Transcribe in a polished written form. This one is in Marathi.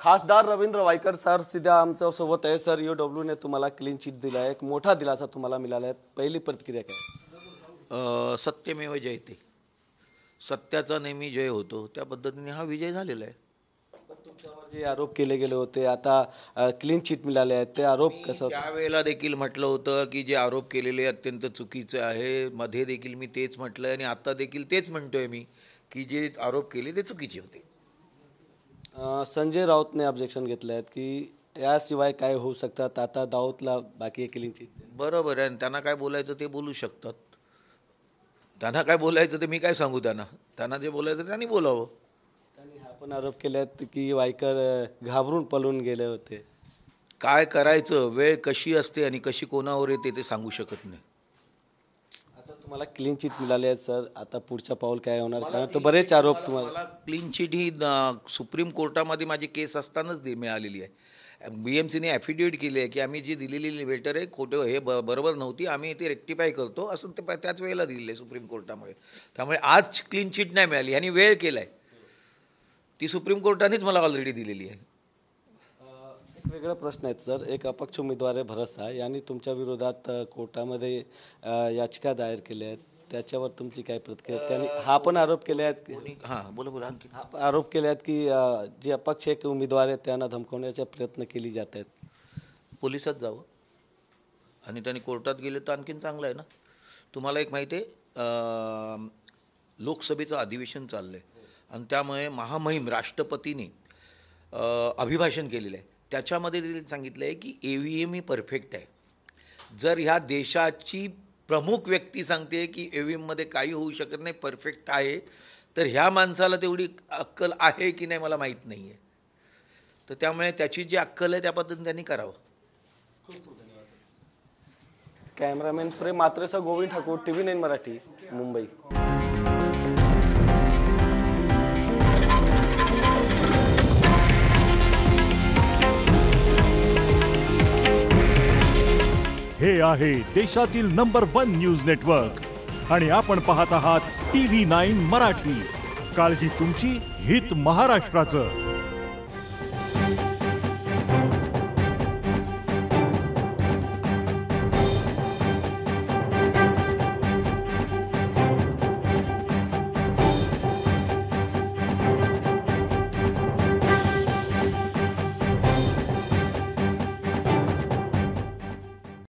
खासदार रवींद्र वायकर सर सध्या आमच्या सोबत आहे. सर EOWने तुम्हाला क्लीन चिट दिला आहे, एक मोठा दिलासा तुम्हाला मिळाला आहे, पहिली प्रतिक्रिया काय? सत्यमेव जयते, सत्याचा नेहमी जय होतो, त्या पद्धतीने हा विजय झालेला आहे. तुमच्यावर जे आरोप केले गेले होते आता क्लीन चिट मिळाले आहेत, ते आरोप कसं? त्यावेळेला देखील म्हटलं होतं की जे आरोप केलेले अत्यंत चुकीचे आहे. मध्ये देखील मी तेच म्हटलं आणि आता देखील तेच म्हणतोय मी की जे आरोप केले ते चुकीचे होते. संजय राऊतने ऑब्जेक्शन घेतले आहेत की याशिवाय काय होऊ शकतात, आता दाऊदला बाकी क्लीन चिट. बरोबर आहे, त्यांना काय बोलायचं ते बोलू शकतात. त्यांना काय बोलायचं ते मी काय सांगू त्यांना जे बोलायचं त्यांनी बोलावं. त्यांनी हा पण आरोप केले आहेत की वायकर घाबरून पळून गेले होते. काय करायचं, वेळ कशी असते आणि कशी कोणावर येते ते सांगू शकत नाही. आता तुम्हाला क्लीन चिट मिळाले आहेत सर, आता पुढचा पाऊल काय होणार? कारण तर बरेच आरोप तुम्हाला. क्लीन चिट ही सुप्रीम कोर्टामध्ये माझी केस असतानाच मिळालेली आहे. BMCने ॲफिडेविट केली आहे की आम्ही जी दिलेली लेटर आहे खोटं हे बरोबर नव्हती, आम्ही ते रेक्टिफाय करतो असं ते त्याच वेळेला दिलेलं आहे सुप्रीम कोर्टामुळे. त्यामुळे आज क्लीन चिट नाही मिळाली आणि वेळ केला आहे, ती सुप्रीम कोर्टानेच मला ऑलरेडी दिलेली आहे. एक वेगळा प्रश्न आहे सर, एक अपक्ष उमेदवार आहे भरसा, यांनी तुमच्या विरोधात कोर्टामध्ये याचिका दायर केल्या आहेत, त्याच्यावर तुमची काय प्रतिक्रिया? त्यांनी हा पण आरोप केले आहेत. हां बोला आणखी. हा आरोप केले आहेत की जे अपक्ष एक उमेदवार आहेत त्यांना धमकवण्याचा प्रयत्न केली जात आहेत. पोलिसात जावं आणि त्यांनी कोर्टात गेले तर आणखीन चांगलं आहे ना. तुम्हाला एक माहिती आहे, लोकसभेचं अधिवेशन चाललं आहे आणि त्यामुळे महामहिम राष्ट्रपतींनी अभिभाषण केलेलं आहे. त्याच्यामध्ये देखील सांगितलं आहे की EVM ही परफेक्ट आहे. जर ह्या देशाची प्रमुख व्यक्ती सांगते की EVMमध्ये काही होऊ शकत नाही, परफेक्ट आहे, तर ह्या माणसाला तेवढी अक्कल आहे की नाही मला माहीत नाही आहे. तर त्यामुळे त्याची जी अक्कल आहे त्या पद्धतीने त्यांनी करावं. कॅमेरामॅन प्रेम मात्रेसह गोविंद ठाकूर, TV9 मराठी, मुंबई. हे आहे देशातील नंबर 1 न्यूज नेटवर्क आणि आपण पाहत आहात TV9 मराठी. काळजी तुमची, हित महाराष्ट्राचं.